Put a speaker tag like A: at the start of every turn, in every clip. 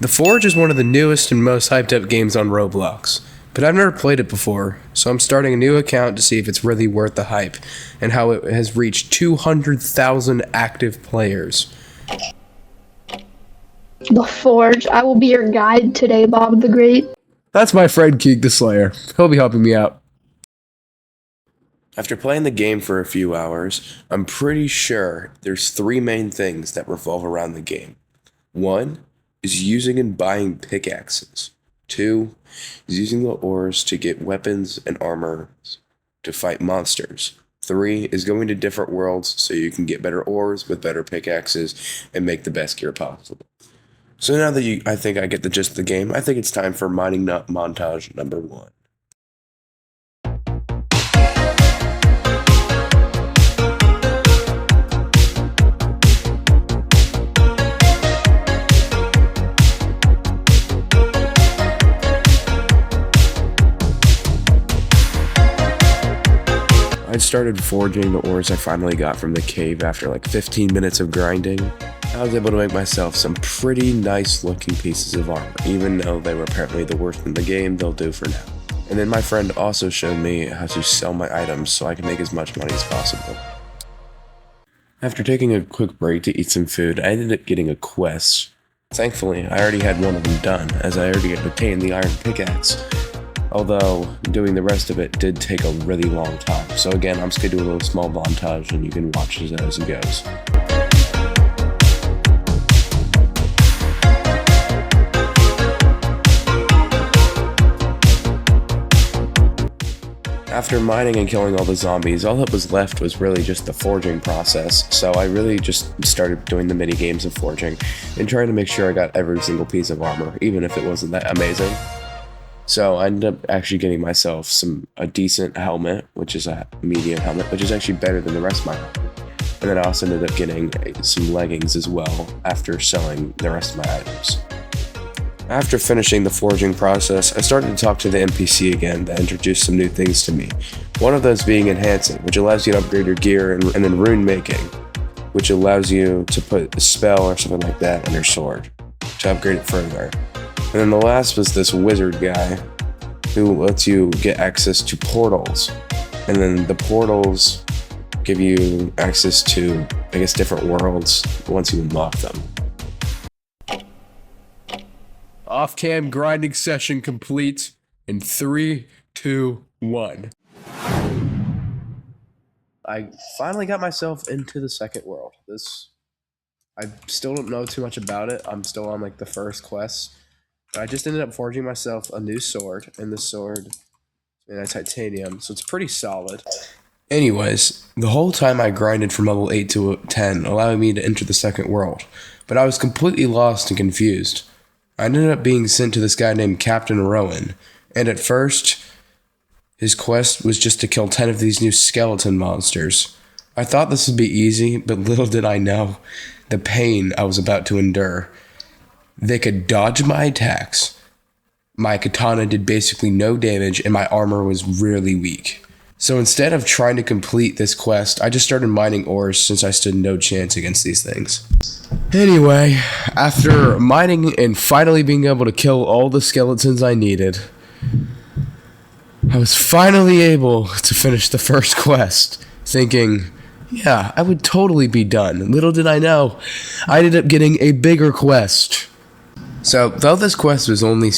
A: The Forge is one of the newest and most hyped up games on Roblox, but I've never played it before, so I'm starting a new account to see if it's really worth the hype, and how it has reached 200,000 active players.
B: The Forge. I will be your guide today, Bob the Great.
A: That's my friend Keeg the Slayer. He'll be helping me out. After playing the game for a few hours, I'm pretty sure there's three main things that revolve around the game. One is using and buying pickaxes. Two is using the ores to get weapons and armor to fight monsters. Three is going to different worlds so you can get better ores with better pickaxes and make the best gear possible. So now that I think I get the gist of the game, I think it's time for mining nut montage number 1. I started forging the ores I finally got from the cave after like 15 minutes of grinding. I was able to make myself some pretty nice looking pieces of armor, even though they were apparently the worst in the game. They'll do for now. And then my friend also showed me how to sell my items so I can make as much money as possible. After taking a quick break to eat some food, I ended up getting a quest. Thankfully, I already had one of them done, as I already had obtained the iron pickaxe. Although, doing the rest of it did take a really long time. So again, I'm just going to do a little small montage and you can watch it as it goes. After mining and killing all the zombies, all that was left was really just the forging process, so I really just started doing the mini games of forging and trying to make sure I got every single piece of armor, even if it wasn't that amazing. So I ended up actually getting myself a decent helmet, which is a medium helmet, which is actually better than the rest of my helmet. And then I also ended up getting some leggings as well after selling the rest of my items. After finishing the forging process, I started to talk to the NPC again that introduced some new things to me. One of those being enhancing, which allows you to upgrade your gear, and then rune making, which allows you to put a spell or something like that on your sword to upgrade it further. And then the last was this wizard guy who lets you get access to portals. And then the portals give you access to, I guess, different worlds once you unlock them. Off-cam grinding session complete in 3, 2, 1. I finally got myself into the second world. I still don't know too much about it. I'm still on like the first quest. I just ended up forging myself a new sword, and this sword is made out of titanium, so it's pretty solid. Anyways, the whole time I grinded from level 8 to 10, allowing me to enter the second world, but I was completely lost and confused. I ended up being sent to this guy named Captain Rowan, and at first, his quest was just to kill 10 of these new skeleton monsters. I thought this would be easy, but little did I know the pain I was about to endure. They could dodge my attacks, my katana did basically no damage, and my armor was really weak. So instead of trying to complete this quest, I just started mining ores since I stood no chance against these things. Anyway, after mining and finally being able to kill all the skeletons I needed, I was finally able to finish the first quest, thinking, yeah, I would totally be done. Little did I know, I ended up getting a bigger quest. So, though this quest was only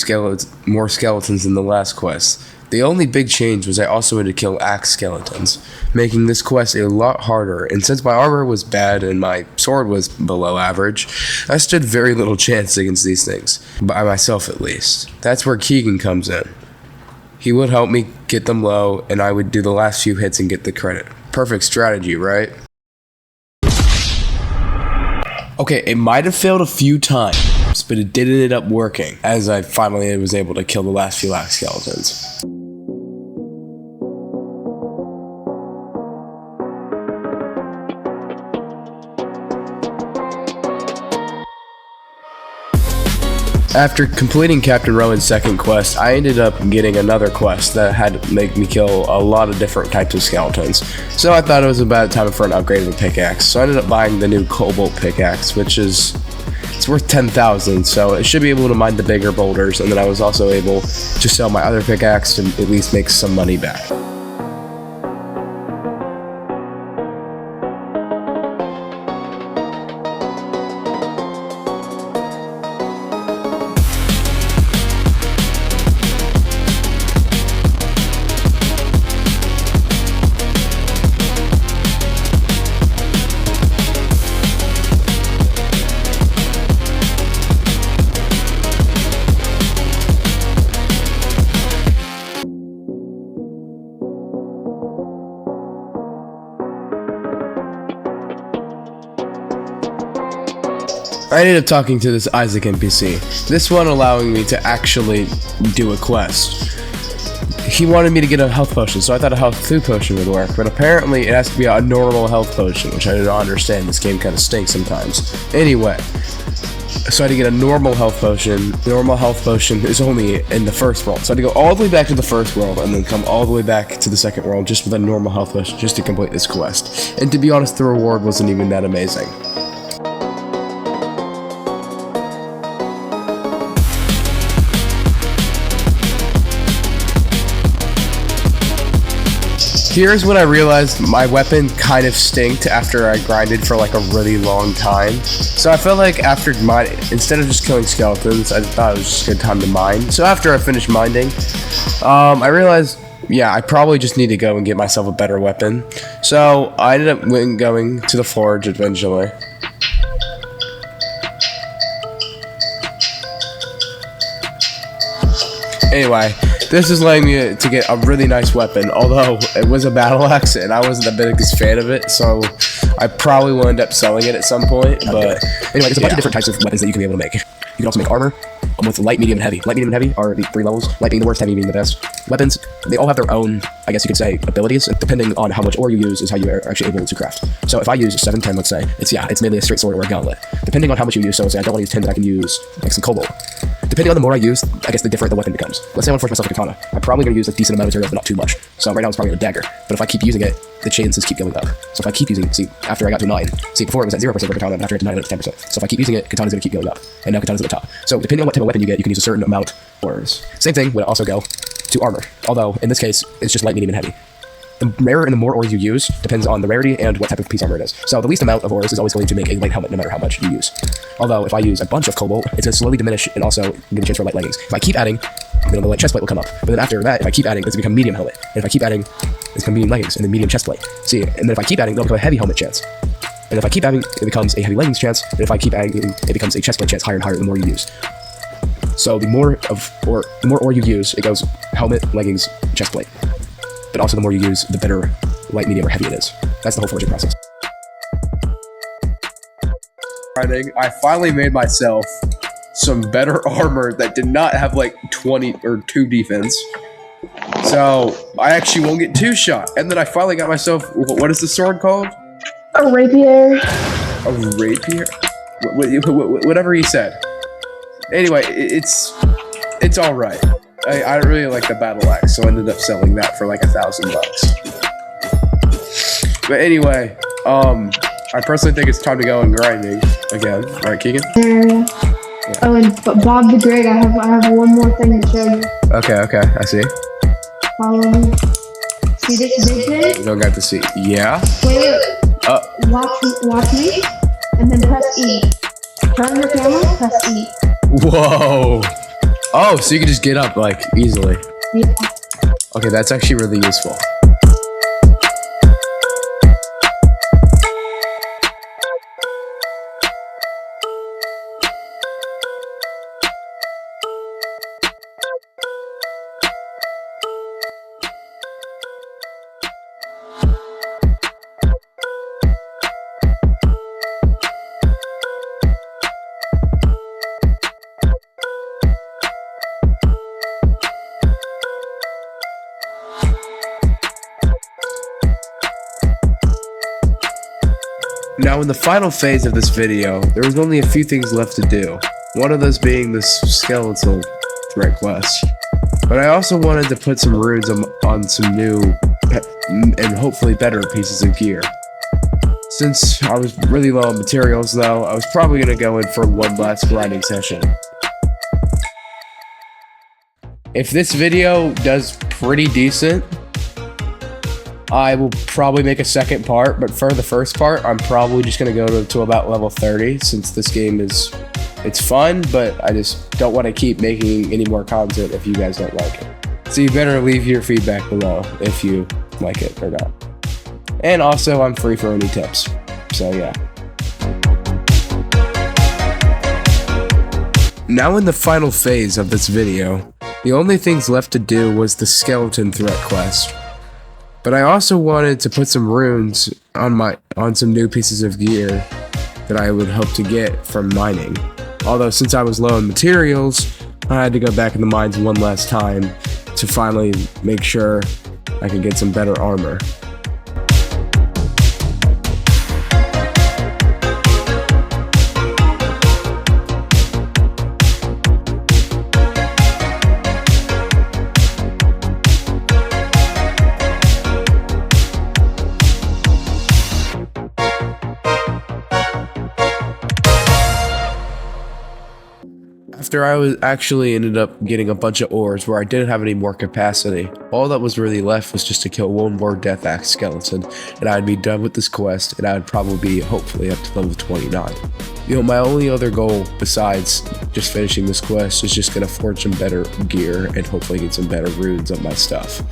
A: more skeletons than the last quest, the only big change was I also had to kill axe skeletons, making this quest a lot harder, and since my armor was bad and my sword was below average, I stood very little chance against these things, by myself at least. That's where Keegan comes in. He would help me get them low, and I would do the last few hits and get the credit. Perfect strategy, right? Okay, it might have failed a few times, but it did end up working, as I finally was able to kill the last few axe skeletons. After completing Captain Rowan's second quest, I ended up getting another quest that had to make me kill a lot of different types of skeletons. So I thought it was about time for an upgrade of a pickaxe. So I ended up buying the new Cobalt pickaxe, which is It's worth 10,000, so it should be able to mine the bigger boulders, and then I was also able to sell my other pickaxe to at least make some money back. I ended up talking to this Isaac NPC, this one allowing me to actually do a quest. He wanted me to get a health potion, so I thought a health food potion would work, but apparently it has to be a normal health potion, which I did not understand. This game kind of stinks sometimes. Anyway, so I had to get a normal health potion. The normal health potion is only in the first world, so I had to go all the way back to the first world and then come all the way back to the second world just with a normal health potion just to complete this quest. And to be honest, the reward wasn't even that amazing. Here's when I realized my weapon kind of stinked after I grinded for like a really long time. So I felt like after instead of just killing skeletons, I thought it was just a good time to mine. So after I finished mining, I realized, yeah, I probably just need to go and get myself a better weapon. So I ended up going to the forge eventually. Anyway, this is letting me to get a really nice weapon, although it was a battle axe and I wasn't the biggest fan of it, so I probably will end up selling it at some point. But
C: anyway, there's a bunch of different types of weapons that you can be able to make. You can also make armor with light, medium, and heavy. Light, medium, and heavy are the 3 levels. Light being the worst, heavy being the best. Weapons, they all have their own, I guess you could say, abilities. Depending on how much ore you use is how you are actually able to craft. So if I use 710, let's say, it's mainly a straight sword or a gauntlet. Depending on how much you use, so say I don't want to use 10, then I can use like some cobalt. Depending on the more I use, I guess the different the weapon becomes. Let's say I want to forge myself a katana. I'm probably going to use a decent amount of materials, but not too much. So right now it's probably a dagger. But if I keep using it, the chances keep going up. So if I keep using it, see, after I got to 9, see, before it was at 0% for katana, and after I got to 9, it was 10%. So if I keep using it, katana's going to keep going up. And now katana's at the top. So depending on what type of weapon you get, you can use a certain amount or same thing would also go to armor. Although, in this case, it's just light, medium, and heavy. The rarer and the more ores you use depends on the rarity and what type of piece armor it is. So the least amount of ores is always going to make a light helmet no matter how much you use. Although if I use a bunch of cobalt, it's going to slowly diminish and also give a chance for light leggings. If I keep adding, then the light chestplate will come up. But then after that, if I keep adding, it's going to become medium helmet. And if I keep adding, it's going to be medium leggings and then medium chestplate. See, and then if I keep adding, it'll become a heavy helmet chance. And if I keep adding, it becomes a heavy leggings chance. And if I keep adding, it becomes a chestplate chance higher and higher the more you use. So the more ore you use, it goes helmet, leggings, chestplate. But also the more you use, the better light, medium, or heavy it is. That's the whole forging process.
A: I finally made myself some better armor that did not have like 20 or 2 defense. So I actually won't get 2 shot. And then I finally got myself, what is the sword called?
B: A rapier.
A: A rapier? Whatever he said. Anyway, it's alright. I really like the battle axe, so I ended up selling that for like $1,000. But anyway, I personally think it's time to go and grinding again. Right, Keegan?
B: Yeah. Oh, and but Bob the Great, I have one more thing to show you.
A: Okay, I see.
B: Follow me. See this big thing?
A: You don't got to see. Yeah?
B: Wait. Watch me, and then press E. Turn your camera, press E.
A: Whoa! Oh, so you can just get up, like, easily.
B: Yeah.
A: Okay, that's actually really useful. Now in the final phase of this video, there was only a few things left to do. One of those being this skeletal threat quest. But I also wanted to put some runes on some new and hopefully better pieces of gear. Since I was really low on materials though, I was probably going to go in for one last grinding session. If this video does pretty decent, I will probably make a second part, but for the first part, I'm probably just going to go to about level 30 since this game it's fun, but I just don't want to keep making any more content if you guys don't like it. So you better leave your feedback below if you like it or not. And also, I'm free for any tips. So yeah. Now in the final phase of this video, the only things left to do was the skeleton threat quest. But I also wanted to put some runes on some new pieces of gear that I would hope to get from mining. Although since I was low on materials, I had to go back in the mines one last time to finally make sure I could get some better armor. After I was actually ended up getting a bunch of ores where I didn't have any more capacity, all that was really left was just to kill one more Death Axe skeleton, and I'd be done with this quest, and I would probably be hopefully up to level 29. You know, my only other goal besides just finishing this quest is just gonna forge some better gear and hopefully get some better runes on my stuff.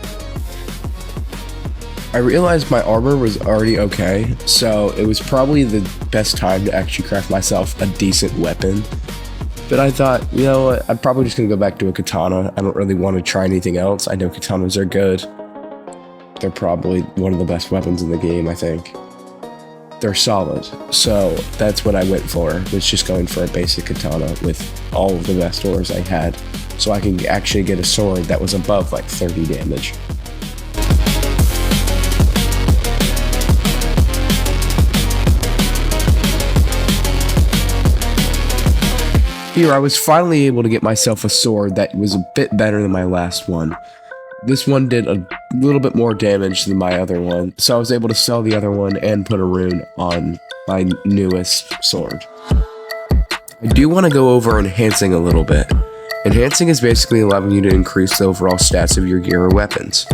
A: I realized my armor was already okay, so it was probably the best time to actually craft myself a decent weapon. But I thought, you know what, I'm probably just going to go back to a katana. I don't really want to try anything else. I know katanas are good. They're probably one of the best weapons in the game, I think. They're solid. So that's what I went for, was just going for a basic katana with all of the best ores I had. So I can actually get a sword that was above like 30 damage. Here, I was finally able to get myself a sword that was a bit better than my last one. This one did a little bit more damage than my other one, so I was able to sell the other one and put a rune on my newest sword. I do want to go over enhancing a little bit. Enhancing is basically allowing you to increase the overall stats of your gear or weapons,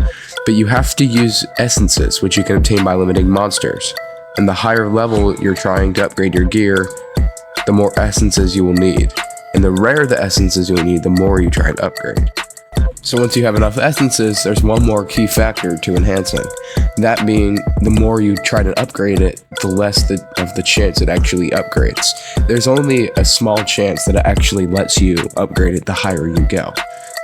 A: but you have to use essences, which you can obtain by limiting monsters. And the higher level you're trying to upgrade your gear, the more essences you will need. And the rarer the essences you'll need, the more you try to upgrade. So once you have enough essences, there's one more key factor to enhancing. That being, the more you try to upgrade it, the less of the chance it actually upgrades. There's only a small chance that it actually lets you upgrade it the higher you go.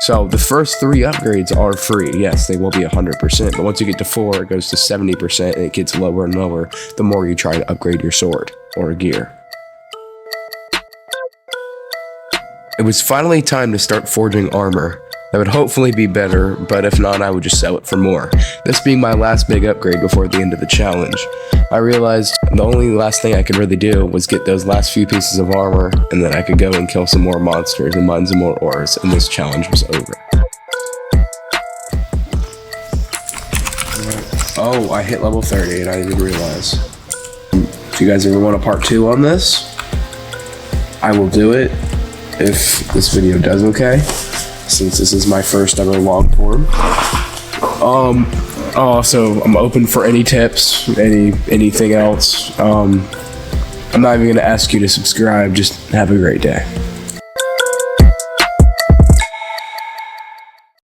A: So the first 3 upgrades are free. Yes, they will be 100%, but once you get to 4, it goes to 70%, and it gets lower and lower the more you try to upgrade your sword or gear. It was finally time to start forging armor. That would hopefully be better, but if not, I would just sell it for more. This being my last big upgrade before the end of the challenge. I realized the only last thing I could really do was get those last few pieces of armor, and then I could go and kill some more monsters and mine some more ores, and this challenge was over. Oh, I hit level 30 and I didn't realize. If you guys ever want a part 2 on this, I will do it. If this video does okay, since this is my first ever long form. Also, I'm open for any tips, anything else. I'm not even gonna ask you to subscribe, just have a great day.